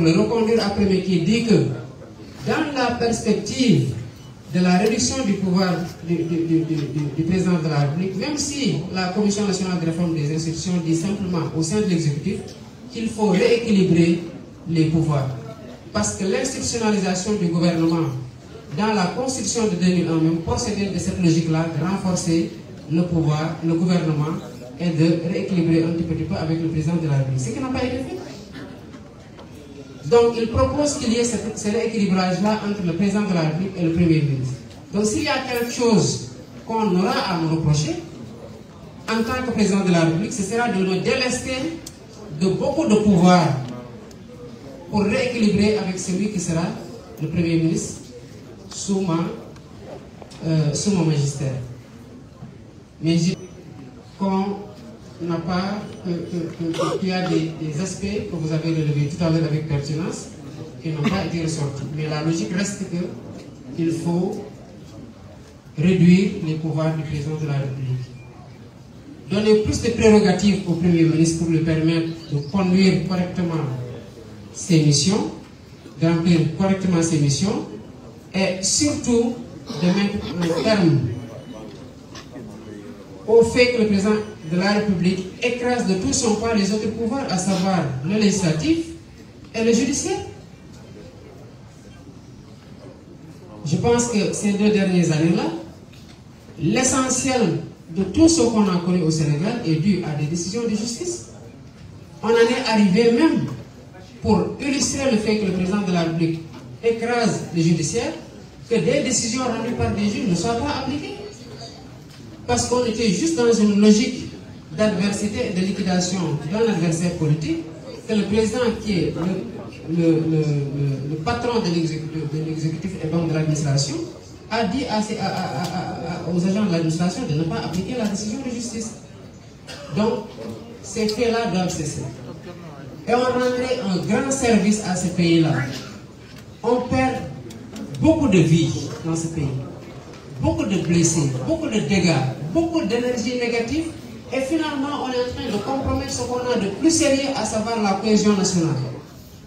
Le reconduire après, qui dit que dans la perspective de la réduction du pouvoir du président de la République, même si la Commission nationale de réforme des institutions dit simplement au sein de l'exécutif qu'il faut rééquilibrer les pouvoirs. Parce que l'institutionnalisation du gouvernement dans la Constitution de 2001 même procédait de cette logique-là, de renforcer le pouvoir, le gouvernement, et de rééquilibrer un petit peu avec le président de la République. Ce qui n'a pas été fait. Donc il propose qu'il y ait ce rééquilibrage-là entre le président de la République et le Premier ministre. Donc s'il y a quelque chose qu'on aura à nous reprocher, en tant que président de la République, ce sera de nous délester de beaucoup de pouvoir pour rééquilibrer avec celui qui sera le Premier ministre sous mon magistère. Mais je dis qu'on n'a pas, qu'il y a des aspects que vous avez relevés tout à l'heure avec pertinence qui n'ont pas été ressortis. Mais la logique reste qu'il faut réduire les pouvoirs du président de la République. Donner plus de prérogatives au Premier ministre pour lui permettre de conduire correctement ses missions, de remplir correctement ses missions, et surtout de mettre un terme au fait que le président de la République écrase de tout son poids les autres pouvoirs, à savoir le législatif et le judiciaire. Je pense que ces 2 dernières années-là, l'essentiel de tout ce qu'on a connu au Sénégal est dû à des décisions de justice. On en est arrivé même, pour illustrer le fait que le président de la République écrase le judiciaire, que des décisions rendues par des juges ne soient pas appliquées. Parce qu'on était juste dans une logique d'adversité et de liquidation d'un adversaire politique, que le président qui est le patron de l'exécutif et donc de l'administration a dit aux agents de l'administration de ne pas appliquer la décision de justice. Donc, ces faits-là doivent cesser. Et on rendrait un grand service à ce pays-là. On perd beaucoup de vies dans ce pays, beaucoup de blessés, beaucoup de dégâts, beaucoup d'énergie négative, et finalement on est en train de compromettre ce qu'on a de plus sérieux, à savoir la cohésion nationale.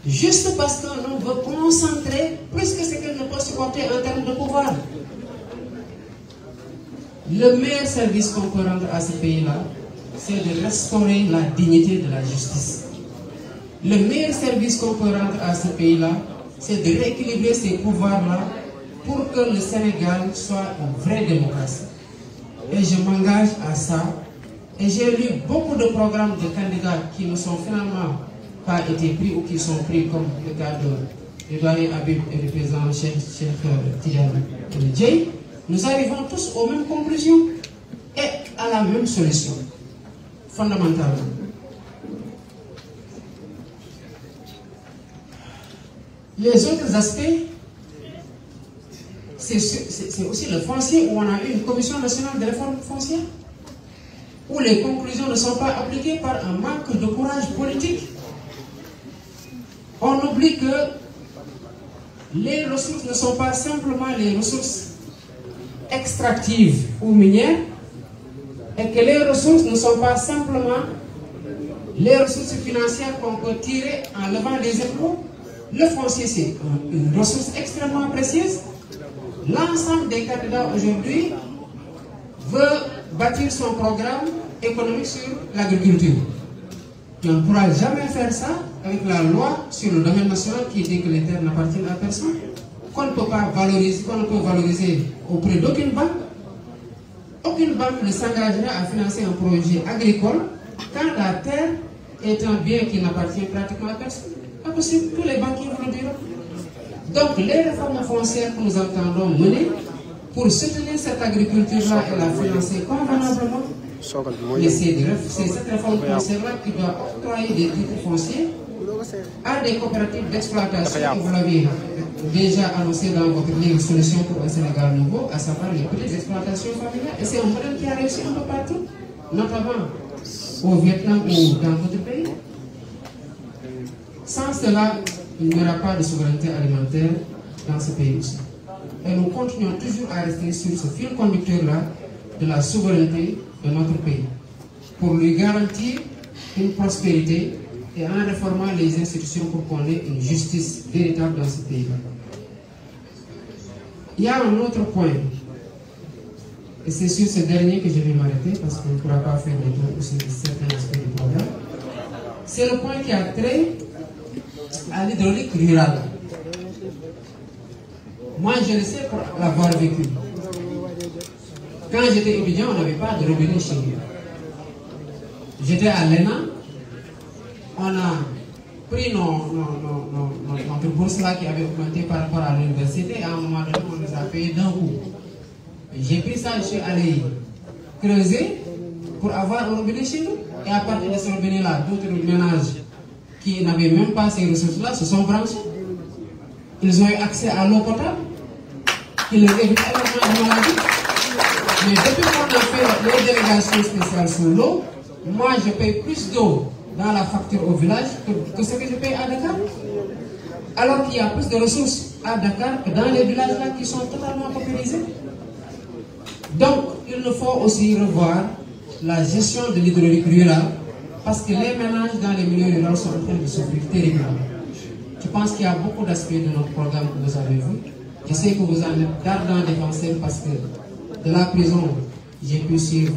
Juste parce qu'on veut concentrer plus que ce qu'elle ne peut supporter en termes de pouvoir. Le meilleur service qu'on peut rendre à ce pays-là, c'est de restaurer la dignité de la justice. Le meilleur service qu'on peut rendre à ce pays-là, c'est de rééquilibrer ces pouvoirs-là pour que le Sénégal soit une vraie démocratie. Et je m'engage à ça. Et j'ai lu beaucoup de programmes de candidats qui ne sont finalement pas été pris ou qui sont pris, comme le cas de doyen Habib et du président Cheikh Tidiane Dièye. Nous arrivons tous aux mêmes conclusions et à la même solution, fondamentalement. Les autres aspects, c'est aussi le foncier, où on a eu une commission nationale de réforme foncière, où les conclusions ne sont pas appliquées par un manque de courage politique. On oublie que les ressources ne sont pas simplement les ressources extractives ou minières, et que les ressources ne sont pas simplement les ressources financières qu'on peut tirer en levant les impôts. Le foncier, c'est une ressource extrêmement précieuse. L'ensemble des candidats aujourd'hui veut bâtir son programme économique sur l'agriculture. Et on ne pourra jamais faire ça avec la loi sur le domaine national qui dit que les terres n'appartiennent à personne, qu'on ne peut pas valoriser, qu'on ne peut valoriser auprès d'aucune banque. Aucune banque ne s'engagera à financer un projet agricole quand la terre est un bien qui n'appartient pratiquement à personne. Pas possible, tous les banquiers vous le diront. Donc les réformes foncières que nous entendons mener pour soutenir cette agriculture-là et la financer convenablement, et c'est cette réforme foncière-là qui doit octroyer des titres fonciers à des coopératives d'exploitation, que vous l'avez déjà annoncé dans votre livre Solution pour un Sénégal nouveau, à savoir les petites exploitations familiales. Et c'est un modèle qui a réussi un peu partout, notamment au Vietnam ou dans d'autres pays. Sans cela, il n'y aura pas de souveraineté alimentaire dans ce pays aussi. Et nous continuons toujours à rester sur ce fil conducteur-là de la souveraineté de notre pays, pour lui garantir une prospérité et en réformant les institutions pour qu'on ait une justice véritable dans ce pays-là. Il y a un autre point, et c'est sur ce dernier que je vais m'arrêter parce qu'on ne pourra pas faire le tour aussi de certains aspects du programme. C'est le point qui a trait à l'hydraulique rurale. Moi, je le sais pour l'avoir vécu. Quand j'étais étudiant, on n'avait pas de robinet chez nous. J'étais à l'ENA, on a pris notre bourse là qui avait augmenté par rapport à l'université, et à un moment donné, on nous a payé d'un coup. J'ai pris ça, je suis allé creuser pour avoir un robinet chez nous. Et à partir de ce robinet-là, d'autres ménages qui n'avaient même pas ces ressources-là se sont branchés. Ils ont eu accès à l'eau potable, qui leur évite énormément de maladies. Mais depuis qu'on a fait les délégations spéciales sur l'eau, moi je paye plus d'eau dans la facture au village que ce que je paye à Dakar. Alors qu'il y a plus de ressources à Dakar que dans les villages là qui sont totalement paupérisés. Donc il nous faut aussi revoir la gestion de l'hydraulique rurale parce que les ménages dans les milieux ruraux sont en train de souffrir terriblement. Je pense qu'il y a beaucoup d'aspects de notre programme que vous avez vu. Je sais que vous en êtes d'ardents défenseurs parce que de la prison, j'ai pu suivre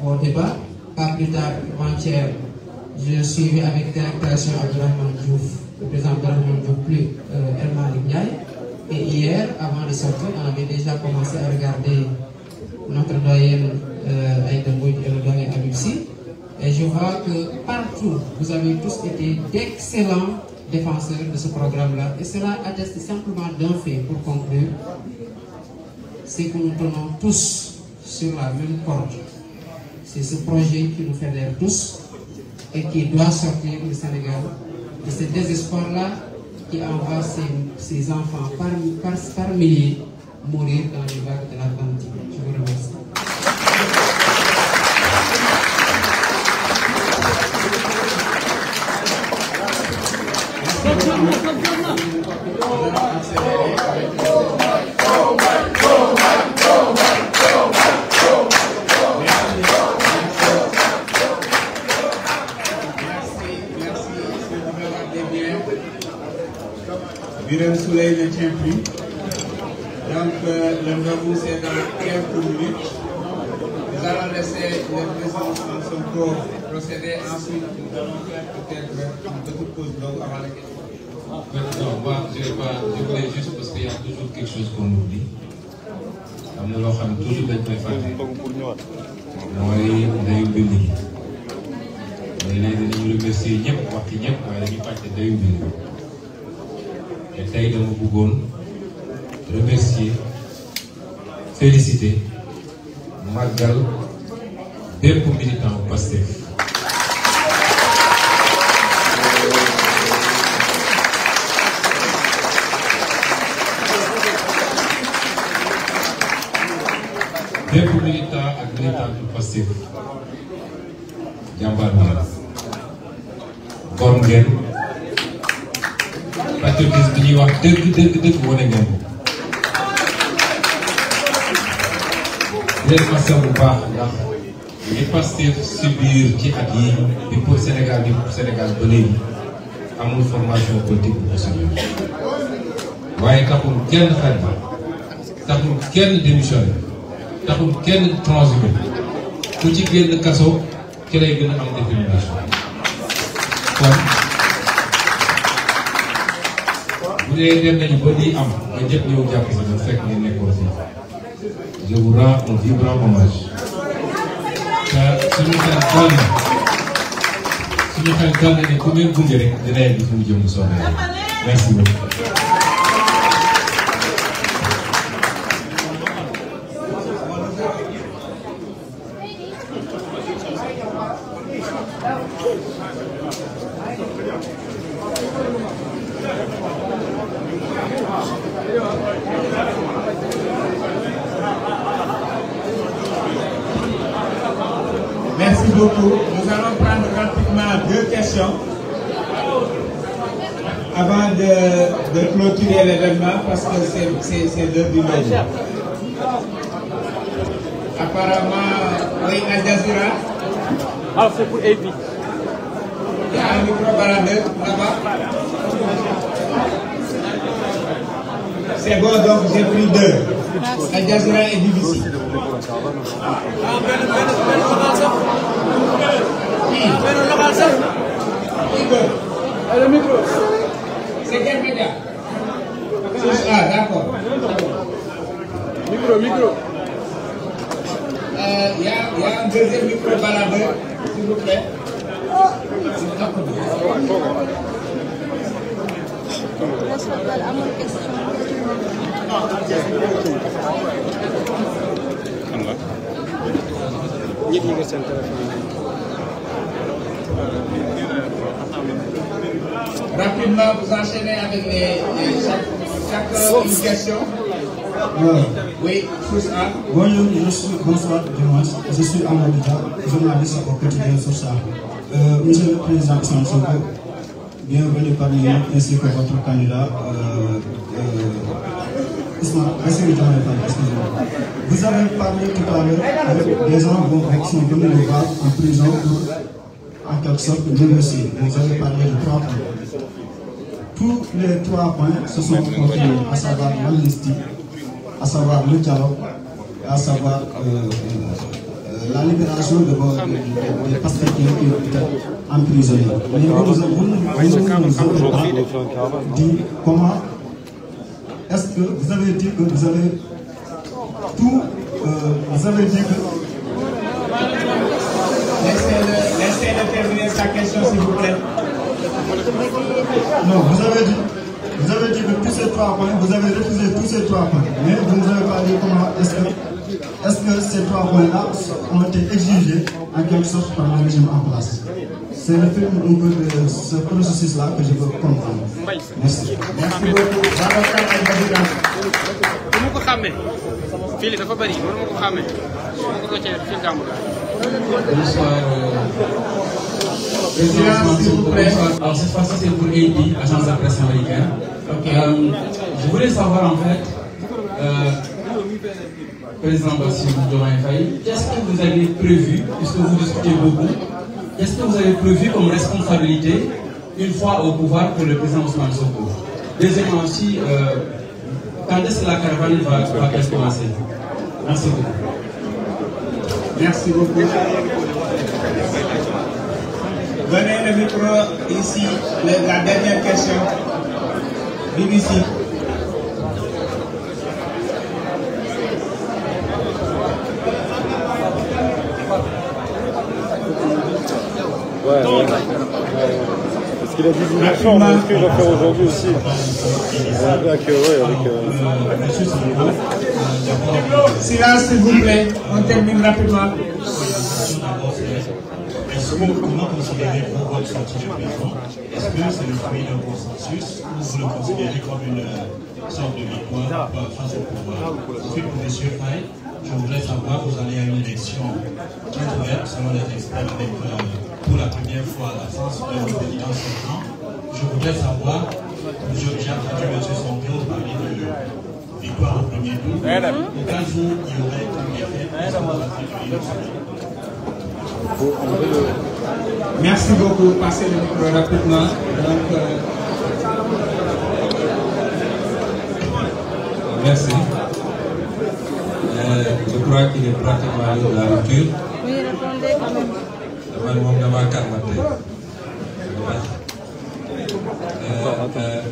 vos débats. Pas plus tard, avant-hier, je suivi avec délectation Abdourahmane Diouf, le président Abdourahmane Diouf, plus El Malick Ndiaye. Et hier, avant de sortir, on avait déjà commencé à regarder notre doyenne Aïda Mbodj et le doyen Habib Sy. Et je vois que partout, vous avez tous été d'excellents défenseurs de ce programme-là. Et cela atteste simplement d'un fait, pour conclure, c'est que nous tenons tous sur la même corde. C'est ce projet qui nous fédère tous et qui doit sortir du Sénégal de ce désespoir-là qui envoie ces enfants par milliers mourir dans les vagues de l'Atlantique. Je vous remercie. Birame Souleye ne tient plus. Donc le rendez-vous c'est dans quelques minutes. Nous allons laisser le président Sonko procéder. Ensuite, nous allons faire peut-être une petite pause donc avant la question. Non, moi je voulais juste parce qu'il y a toujours quelque chose qu'on oublie. am na loo xam ne toujours dañ koy fàtte mooy ndeyu mbind gi léeg-léeg dañuy remercier ñëpp wax ci ñëpp waaye dañuy fàtte ndeyu mbind te tey dama bëggoon remercier féliciter màggal bépp militant bu Pastef bépp militant ak militant bu Pastef jàmbaar ngeen góor ngeen patriotisme bi ñuy wax dëgg wane ngeen ko leen masa bu baax ndax li Pastef subir ci at yi bi pour Sénégal ba léegi amul formation politique bu subir waaye taxul kenn xarit taxul kenn démissionné taxul kenn transhumé ku ci génn kaso ki lay gën a am détermination kon bu dee dem nañu ba lii am nga ñëpp ñëw jàpp si ñu fekk ngeen nekkoon fii je vous rends un vibrant hommage te suñu xel dal na ne ku ngeen gunge rek dina yegg fu mu jëm soobee merci beaucoup. Merci beaucoup. Nous allons prendre rapidement 2 questions avant de clôturer l'événement parce que c'est l'heure du midi. Apparemment, oui, Al Jazeera. Ah, c'est pour AP. Il y a un micro-baladeur là-bas. C'est bon, donc j'ai pris 2. Al Jazeera et BBC. Le micro. C'est quel média? Ah, d'accord. Micro. Il y a un deuxième micro-baladeur, s'il vous plaît. Rapidement, vous enchaînez avec chaque une question. Oui, Source A. Bonjour, bonsoir, je suis Amadou Dia, journaliste au quotidien Source A. Monsieur le Président Ousmane Sonko, bienvenue parmi nous ainsi que votre candidat excusez-moi. Vous avez parlé tout à l'heure avec des gens qui sont venus nous voir en prison pour en quelque sorte négocier. Vous avez parlé de 3 points. Tous les 3 points se sont contenus, à savoir l'amnistie, à savoir le dialogue, à savoir la libération des pasteurs qui étaient emprisonnés. Mais vous nous avez dit comment est-ce que vous avez dit que vous avez tout, vous avez dit que... Laissez-le terminer sa question, s'il vous plaît. Non, vous avez dit que tous ces 3 points, vous avez refusé tous ces 3 points, mais vous ne nous avez pas dit comment est-ce que ces 3 points-là ont été exigés en quelque sorte par le régime en place. C'est le film un peu de ce processus-là que je veux comprendre. Merci. Merci beaucoup. Bonsoir. Alors cette fois-ci c'est pour AD, agence de presse américaine. Je voulais savoir en fait, Président Bassirou Diomaye Faye, qu'est-ce que vous avez prévu, puisque vous discutez beaucoup, qu'est-ce que vous avez prévu comme responsabilité une fois au pouvoir pour le président Ousmane Sonko? Deuxièmement aussi, quand est-ce que la caravane va commencer? Merci beaucoup. Merci beaucoup. Donnez le micro ici, la dernière question. BBC. Parce qu'il a dit dimanche, mais est-ce qu'il va faire aujourd'hui aussi? Silence, s'il vous plaît. On termine rapidement. Comment considérez-vous votre sortie de prison? Est-ce que c'est le fruit d'un consensus ou vous le considérez comme une sorte de victoire face au pouvoir? Ensuite, pour M. Faye, je voudrais savoir, vous allez à une élection ouverte, selon les experts, avec pour la première fois la France d'un président sortant. Je voudrais savoir, j'ai entendu M. Sonko parler de victoire au premier tour. Au cas où il y aurait un effet, est-ce que vous avez une Merci beaucoup. Passez le micro rapidement. Merci. Je crois qu'il est pratiquement à l'heure de la rupture. Oui, répondez quand même.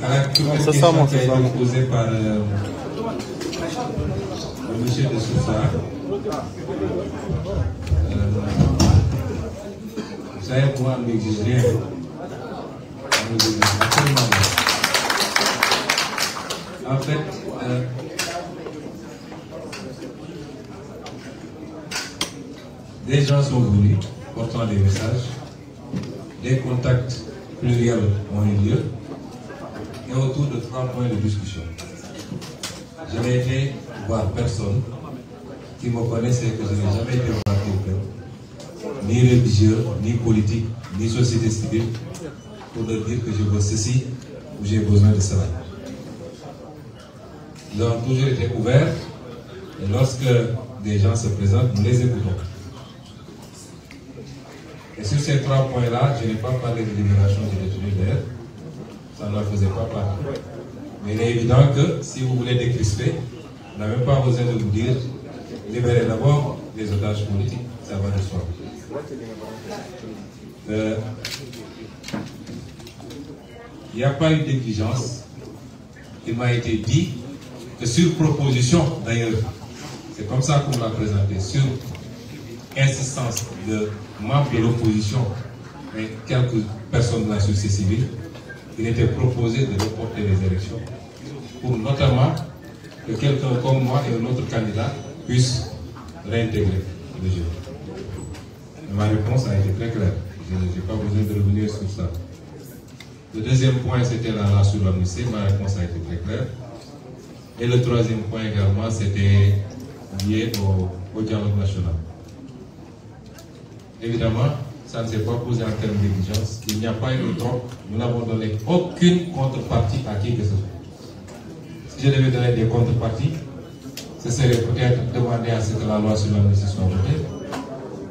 À la question qui a été posée par le monsieur de Sousa, vous savez, moi, je n'exige rien. En fait, des gens sont venus portant des messages, des contacts pluriels ont eu lieu, et autour de 3 points de discussion. Je n'ai été voir personne qui me connaissait, que je n'ai jamais été voir quelqu'un, ni religieux, ni politique, ni société civile, pour leur dire que je veux ceci ou j'ai besoin de cela. Nous avons toujours été ouverts, et lorsque des gens se présentent, nous les écoutons. Et sur ces 3 points-là, je n'ai pas parlé de libération des détenus d'air. Ça ne faisait pas partie. Mais il est évident que si vous voulez décrisper, on n'a même pas besoin de vous dire libérez d'abord les otages politiques. Ça va de soi. Il n'y a pas eu d'exigence. Il m'a été dit que sur proposition, d'ailleurs, c'est comme ça qu'on l'a présenté, sur insistance de membres de l'opposition et quelques personnes de la société civile, il était proposé de reporter les élections pour notamment que quelqu'un comme moi et un autre candidat puissent réintégrer le jeu. Ma réponse a été très claire. Je n'ai pas besoin de revenir sur ça. Le deuxième point, c'était la loi sur l'amnistie. Ma réponse a été très claire. Et le troisième point également, c'était lié au dialogue national. Évidemment, ça ne s'est pas posé en termes d'exigence. Il n'y a pas eu de troc. Nous n'avons donné aucune contrepartie à qui que ce soit. Si je devais donner des contreparties, ce serait peut-être demander à ce que la loi sur l'amnistie soit votée.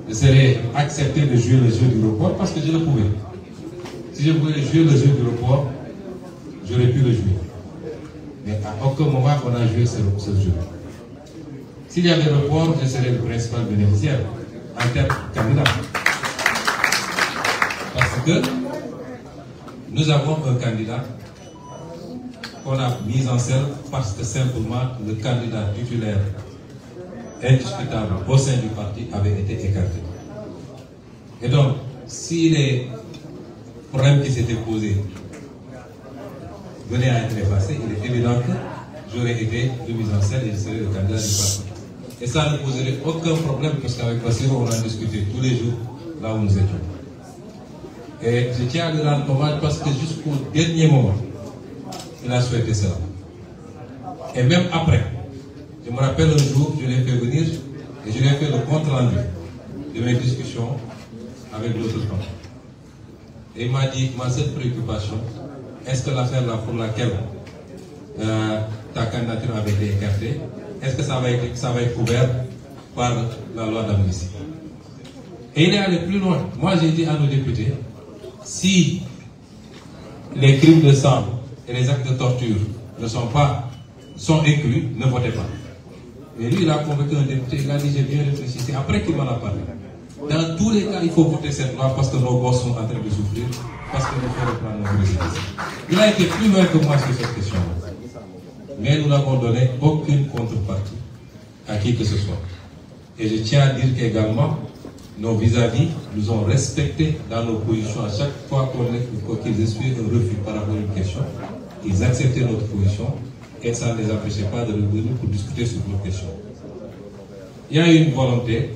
Je serais accepté de jouer le jeu du report parce que je le pouvais. Si je voulais jouer le jeu du report, j'aurais pu le jouer. Mais à aucun moment on a joué ce jeu. S'il y avait report, je serais le principal bénéficiaire en termes de candidat. Parce que nous avons un candidat qu'on a mis en scène parce que simplement le candidat titulaire indiscutable au sein du parti avait été écarté. Et donc, si les problèmes qui s'étaient posés venaient à être effacés, il est évident que j'aurais été remis en scène et je serais le candidat du parti. Et ça ne poserait aucun problème parce qu'avec Bassirou, on a discuté tous les jours là où nous étions. Et je tiens à lui rendre hommage parce que jusqu'au dernier moment, il a souhaité cela. Et même après, je me rappelle un jour, je l'ai fait venir et je lui ai fait le compte rendu de mes discussions avec l'autre camp. Et il m'a dit, ma seule préoccupation, est-ce que l'affaire là pour laquelle ta candidature avait été écartée, est-ce que ça va être couvert par la loi d'amnistie? Et il est allé plus loin. Moi j'ai dit à nos députés, si les crimes de sang et les actes de torture sont inclus, ne votez pas. Et lui, il a convaincu un député, il a dit, j'ai bien réfléchi. C'est après qu'il m'en a parlé. Dans tous les cas, il faut voter cette loi parce que nos gosses sont en train de souffrir, parce que nous faut reprendre nos résidences. Il a été plus loin que moi sur cette question-là. Mais nous n'avons donné aucune contrepartie à qui que ce soit. Et je tiens à dire qu'également, nos vis-à-vis nous ont respectés dans nos positions à chaque fois qu'ils essuient un refus par rapport à une question. Ils acceptaient notre position et ça ne les empêchait pas de revenir pour discuter sur notre question. Il y a eu une volonté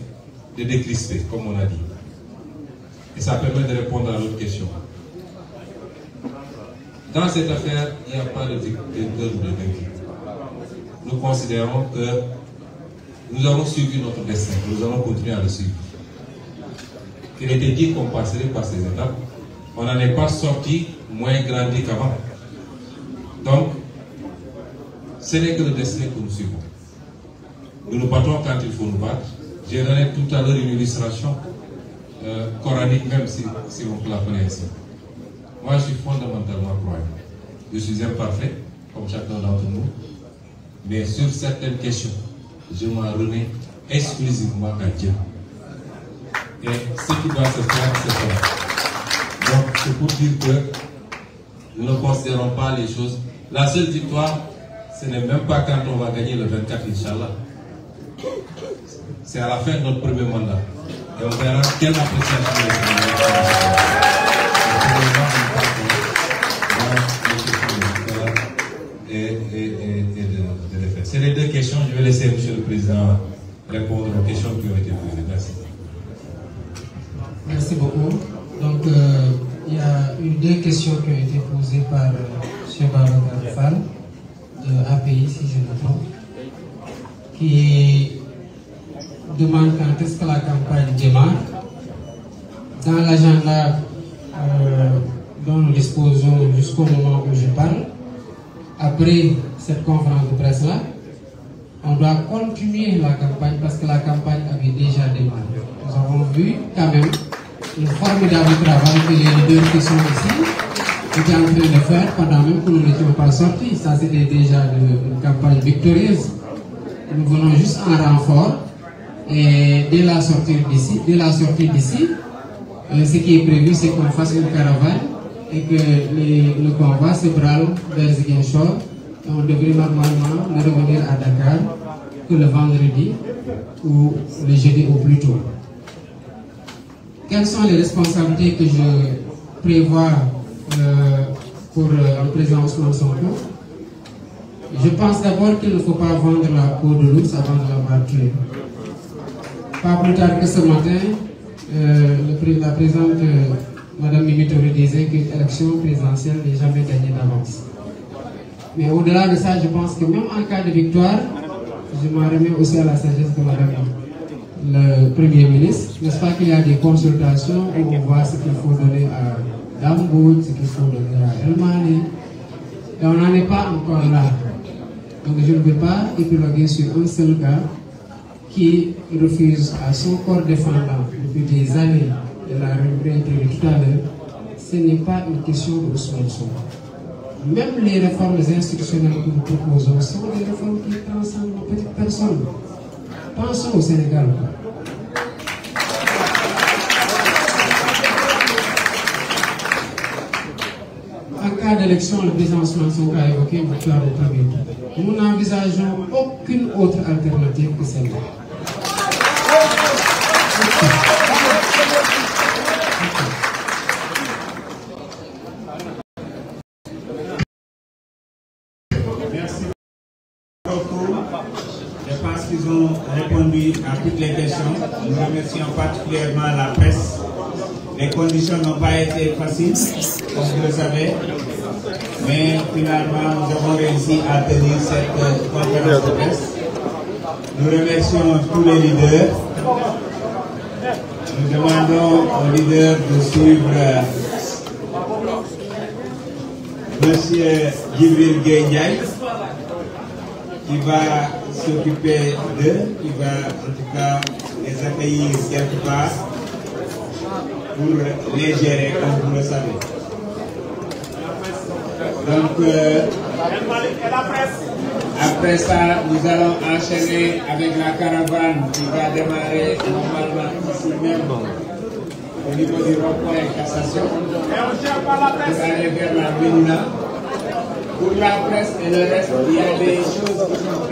de décrisper, comme on a dit. Et ça permet de répondre à l'autre question. Dans cette affaire, il n'y a pas de vaincu. Nous considérons que nous avons suivi notre destin, nous allons continuer à le suivre. Il était dit qu'on passerait par ces étapes. On n'en est pas sorti moins grandi qu'avant. Donc, ce n'est que le destin que nous suivons. Nous nous battons quand il faut nous battre. J'ai donné tout à l'heure une illustration coranique, même si on peut l'appeler ainsi. Moi, je suis fondamentalement croyant. Je suis imparfait, comme chacun d'entre nous. Mais sur certaines questions, je m'en remets exclusivement à Dieu. Et ce qui doit se faire, c'est cela. Donc, c'est pour dire que nous ne considérons pas les choses. La seule victoire, ce n'est même pas quand on va gagner le 24, Inch'Allah. C'est à la fin de notre premier mandat. Et on verra quelle appréciation c'est les deux questions. Je vais laisser M. le Président répondre aux questions qui ont été posées. Merci. Merci beaucoup. Donc, il y a eu deux questions qui ont été posées par M. Babacar Fall de API, si je me trompe, qui demande quand est-ce que la campagne démarre. Dans l'agenda dont nous disposons jusqu'au moment où je parle, après cette conférence de presse-là, on doit continuer la campagne parce que la campagne avait déjà démarré. Nous avons vu quand même le formidable travail que les leaders qui sont ici étaient en train de faire pendant même que nous n'étions pas sortis. Ça, c'était déjà une campagne victorieuse. Nous venons juste en renfort. Et dès la sortie d'ici, ce qui est prévu, c'est qu'on fasse une caravane et que le convoi se brale vers Ziguinchor. Et on devrait normalement ne revenir à Dakar que le vendredi ou le jeudi au plus tôt. Quelles sont les responsabilités que je prévois pour le président Ousmane Sonko? Je pense d'abord qu'il ne faut pas vendre la peau de l'ours avant de l'avoir tué. Pas plus tard que ce matin, la présidente Mme Mimi Touré disait qu'une élection présidentielle n'est jamais gagnée d'avance. Mais au-delà de ça, je pense que même en cas de victoire, je m'en remets aussi à la sagesse de Mme le Premier ministre. N'est-ce pas qu'il y a des consultations où on voit ce qu'il faut donner à Damboud, ce qu'il faut donner à El Mali. Et on n'en est pas encore là. Donc je ne veux pas épiloguer sur un seul gars qui refuse à son corps défendant depuis des années, de la réintégré tout à l'heure. Ce n'est pas une question de Ousmane Sonko. Même les réformes institutionnelles que nous proposons sont des réformes qui transcendent nos petites personnes. Pensons au Sénégal. En cas d'élection, le président Ousmane Sonko a évoqué une victoire au premier tour. Nous n'envisageons aucune autre alternative que celle-là. Merci beaucoup. Je pense qu'ils ont répondu à toutes les questions. Nous remercions particulièrement la presse. Les conditions n'ont pas été faciles, comme vous le savez. Mais finalement, nous avons réussi à tenir cette conférence de presse. Nous remercions tous les leaders. Nous demandons aux leaders de suivre M. Djibril Gueye, qui va s'occuper d'eux, qui va en tout cas les accueillir quelque part pour les gérer, comme vous le savez. Donc, après ça, nous allons enchaîner avec la caravane qui va démarrer normalement ici même, au niveau du rond-point Cassation, pour aller vers la Médina. Pour la presse et le reste, il y a des choses qui sont